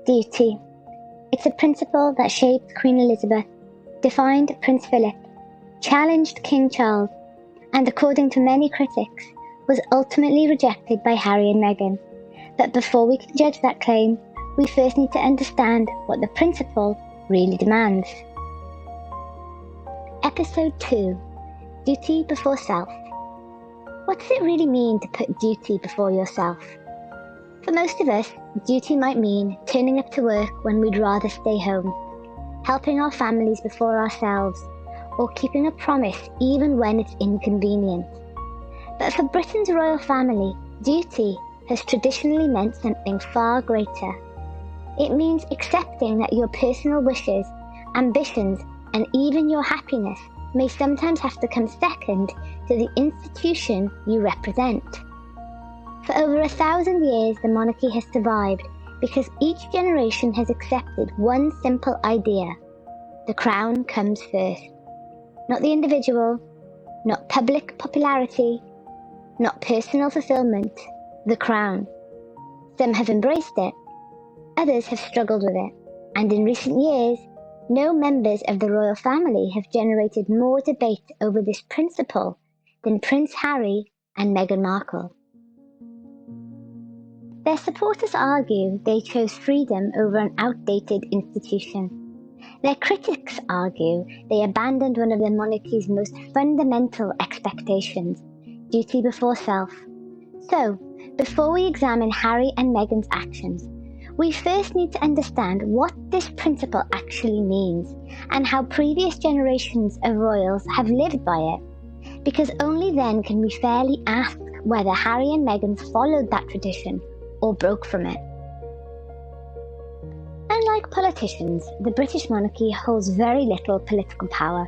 Duty. It's a principle that shaped Queen Elizabeth, defined Prince Philip, challenged King Charles, and according to many critics, was ultimately rejected by Harry and Meghan. But before we can judge that claim, we first need to understand what the principle really demands. Episode 2. Duty before self. What does it really mean to put duty before yourself? For most of us, duty might mean turning up to work when we'd rather stay home, helping our families before ourselves, or keeping a promise even when it's inconvenient. But for Britain's royal family, duty has traditionally meant something far greater. It means accepting that your personal wishes, ambitions, and even your happiness may sometimes have to come second to the institution you represent. For over 1,000 years, the monarchy has survived because each generation has accepted one simple idea: the crown comes first. Not the individual, not public popularity, not personal fulfillment, the crown. Some have embraced it, others have struggled with it, and in recent years, no members of the royal family have generated more debate over this principle than Prince Harry and Meghan Markle. Their supporters argue they chose freedom over an outdated institution. Their critics argue they abandoned one of the monarchy's most fundamental expectations, duty before self. So, before we examine Harry and Meghan's actions, we first need to understand what this principle actually means and how previous generations of royals have lived by it, because only then can we fairly ask whether Harry and Meghan followed that tradition or broke from it. Unlike politicians, the British monarchy holds very little political power.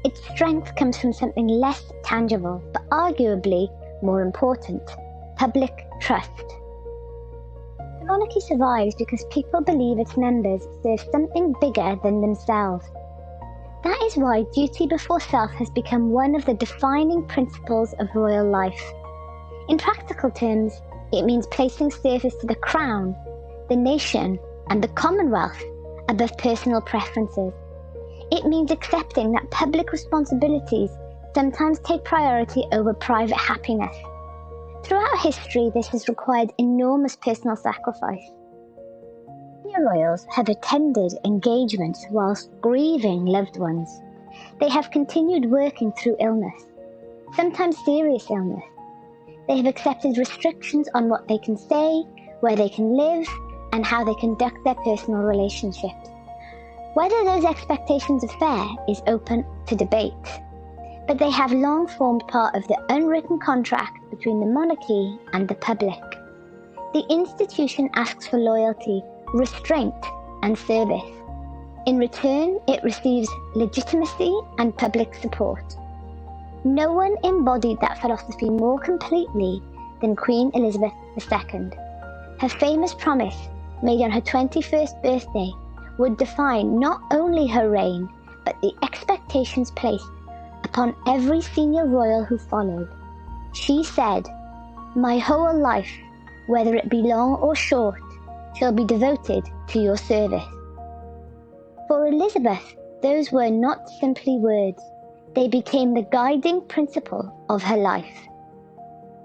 Its strength comes from something less tangible, but arguably more important: public trust. The monarchy survives because people believe its members serve something bigger than themselves. That is why duty before self has become one of the defining principles of royal life. In practical terms, it means placing service to the crown, the nation, and the Commonwealth above personal preferences. It means accepting that public responsibilities sometimes take priority over private happiness. Throughout history, this has required enormous personal sacrifice. Senior royals have attended engagements whilst grieving loved ones. They have continued working through illness, sometimes serious illness. They have accepted restrictions on what they can say, where they can live, and how they conduct their personal relationships. Whether those expectations are fair is open to debate, but they have long formed part of the unwritten contract between the monarchy and the public. The institution asks for loyalty, restraint, and service. In return, it receives legitimacy and public support. No one embodied that philosophy more completely than Queen Elizabeth II. Her famous promise, made on her 21st birthday, would define not only her reign, but the expectations placed upon every senior royal who followed. She said, "My whole life, whether it be long or short, shall be devoted to your service." For Elizabeth, those were not simply words. They became the guiding principle of her life.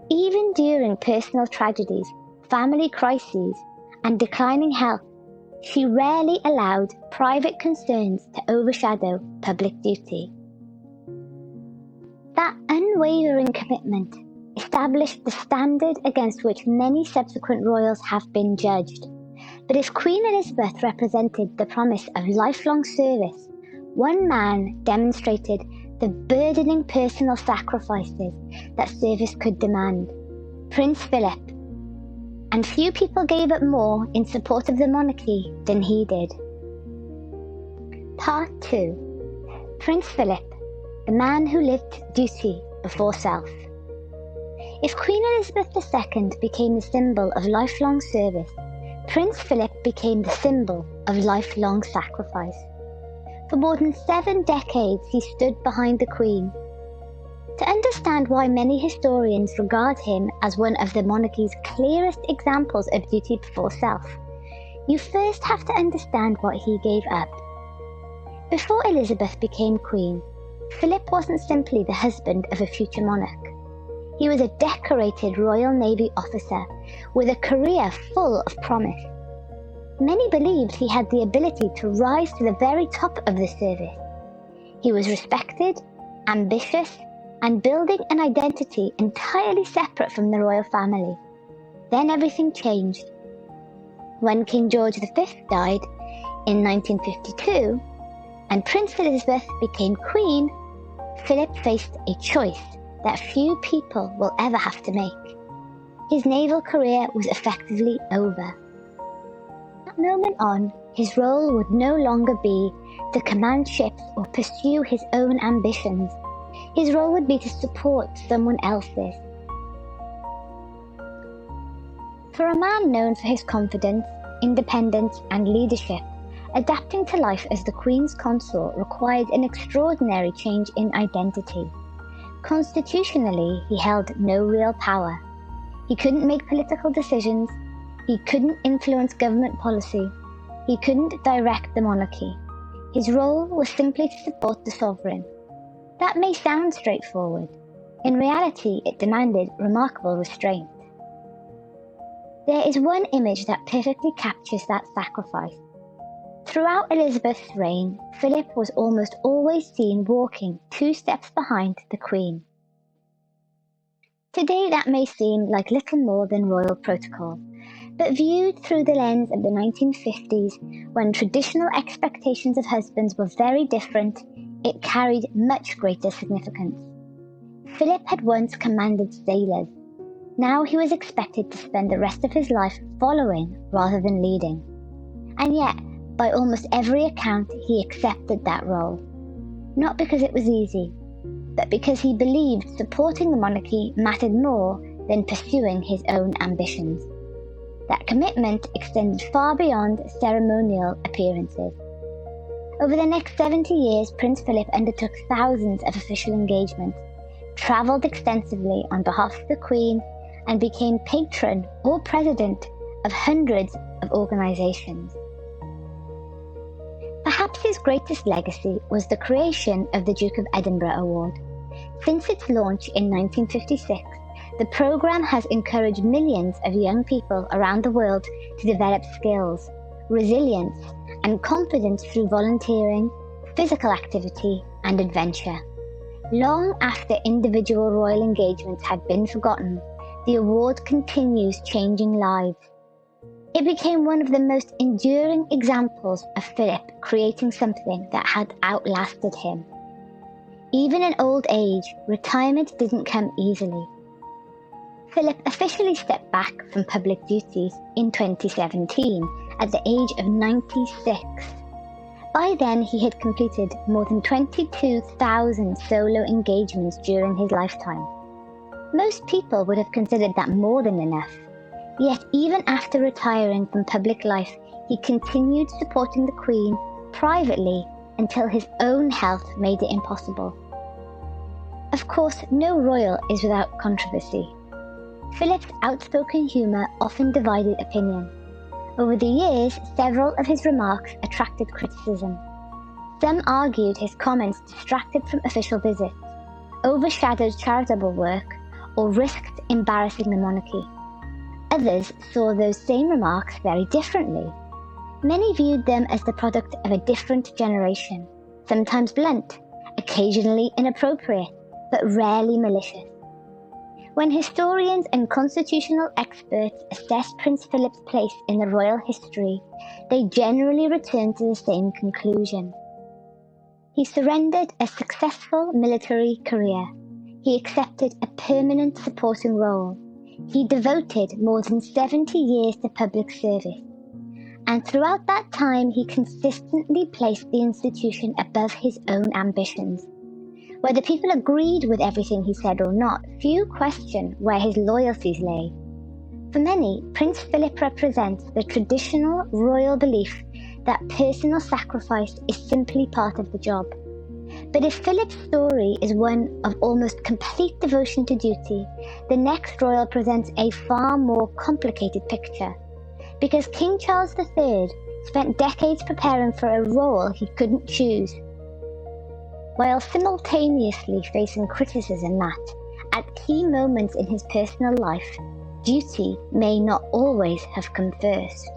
Even during personal tragedies, family crises, and declining health, she rarely allowed private concerns to overshadow public duty. That unwavering commitment established the standard against which many subsequent royals have been judged. But if Queen Elizabeth represented the promise of lifelong service, one man demonstrated the burdening personal sacrifices that service could demand: Prince Philip. And few people gave up more in support of the monarchy than he did. Part 2. Prince Philip, the man who lived duty before self. If Queen Elizabeth II became the symbol of lifelong service, Prince Philip became the symbol of lifelong sacrifice. For more than 7 decades, he stood behind the Queen. To understand why many historians regard him as one of the monarchy's clearest examples of duty before self, you first have to understand what he gave up. Before Elizabeth became Queen, Philip wasn't simply the husband of a future monarch. He was a decorated Royal Navy officer with a career full of promise. Many believed he had the ability to rise to the very top of the service. He was respected, ambitious, and building an identity entirely separate from the royal family. Then everything changed. When King George V died in 1952 and Princess Elizabeth became Queen, Philip faced a choice that few people will ever have to make. His naval career was effectively over. From that moment on, his role would no longer be to command ships or pursue his own ambitions. His role would be to support someone else's. For a man known for his confidence, independence, and leadership, adapting to life as the Queen's consort required an extraordinary change in identity. Constitutionally, he held no real power. He couldn't make political decisions. He couldn't influence government policy. He couldn't direct the monarchy. His role was simply to support the sovereign. That may sound straightforward. In reality, it demanded remarkable restraint. There is one image that perfectly captures that sacrifice. Throughout Elizabeth's reign, Philip was almost always seen walking 2 steps behind the Queen. Today that may seem like little more than royal protocol, but viewed through the lens of the 1950s, when traditional expectations of husbands were very different, it carried much greater significance. Philip had once commanded sailors. Now he was expected to spend the rest of his life following rather than leading. And yet, by almost every account, he accepted that role. Not because it was easy, but because he believed supporting the monarchy mattered more than pursuing his own ambitions. That commitment extended far beyond ceremonial appearances. Over the next 70 years, Prince Philip undertook thousands of official engagements, travelled extensively on behalf of the Queen, and became patron or president of hundreds of organisations. Perhaps his greatest legacy was the creation of the Duke of Edinburgh Award. Since its launch in 1956, the programme has encouraged millions of young people around the world to develop skills, resilience, and confidence through volunteering, physical activity, and adventure. Long after individual royal engagements had been forgotten, the award continues changing lives. It became one of the most enduring examples of Philip creating something that had outlasted him. Even in old age, retirement didn't come easily. Philip officially stepped back from public duties in 2017 at the age of 96. By then, he had completed more than 22,000 solo engagements during his lifetime. Most people would have considered that more than enough. Yet even after retiring from public life, he continued supporting the Queen privately until his own health made it impossible. Of course, no royal is without controversy. Philip's outspoken humour often divided opinion. Over the years, several of his remarks attracted criticism. Some argued his comments distracted from official visits, overshadowed charitable work, or risked embarrassing the monarchy. Others saw those same remarks very differently. Many viewed them as the product of a different generation, sometimes blunt, occasionally inappropriate, but rarely malicious. When historians and constitutional experts assess Prince Philip's place in the royal history, they generally return to the same conclusion. He surrendered a successful military career. He accepted a permanent supporting role. He devoted more than 70 years to public service. And throughout that time, he consistently placed the institution above his own ambitions. Whether people agreed with everything he said or not, few questioned where his loyalties lay. For many, Prince Philip represents the traditional royal belief that personal sacrifice is simply part of the job. But if Philip's story is one of almost complete devotion to duty, the next royal presents a far more complicated picture. because King Charles III spent decades preparing for a role he couldn't choose, while simultaneously facing criticism that, at key moments in his personal life, duty may not always have come first.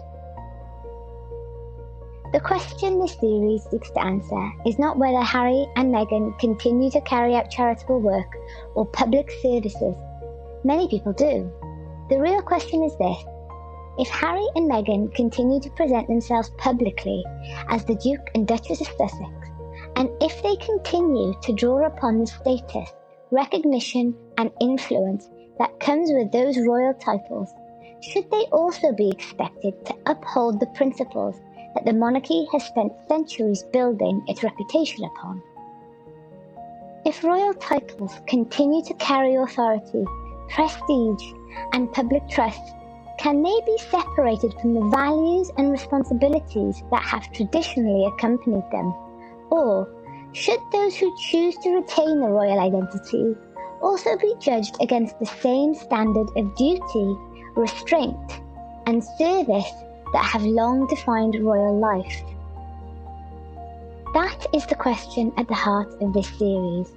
The question this series seeks to answer is not whether Harry and Meghan continue to carry out charitable work or public services. Many people do. The real question is this: if Harry and Meghan continue to present themselves publicly as the Duke and Duchess of Sussex, and if they continue to draw upon the status, recognition, and influence that comes with those royal titles, should they also be expected to uphold the principles that the monarchy has spent centuries building its reputation upon? If royal titles continue to carry authority, prestige, and public trust, can they be separated from the values and responsibilities that have traditionally accompanied them? Or should those who choose to retain the royal identity also be judged against the same standard of duty, restraint, and service that have long defined royal life? That is the question at the heart of this series.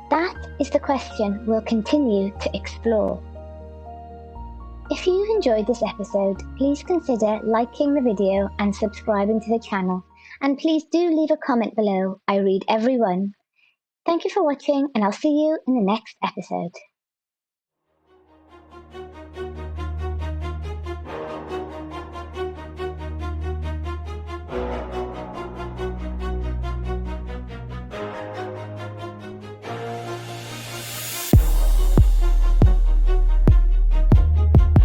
That is the question we'll continue to explore. If you've enjoyed this episode, please consider liking the video and subscribing to the channel. And please do leave a comment below. I read every one. Thank you for watching, and I'll see you in the next episode.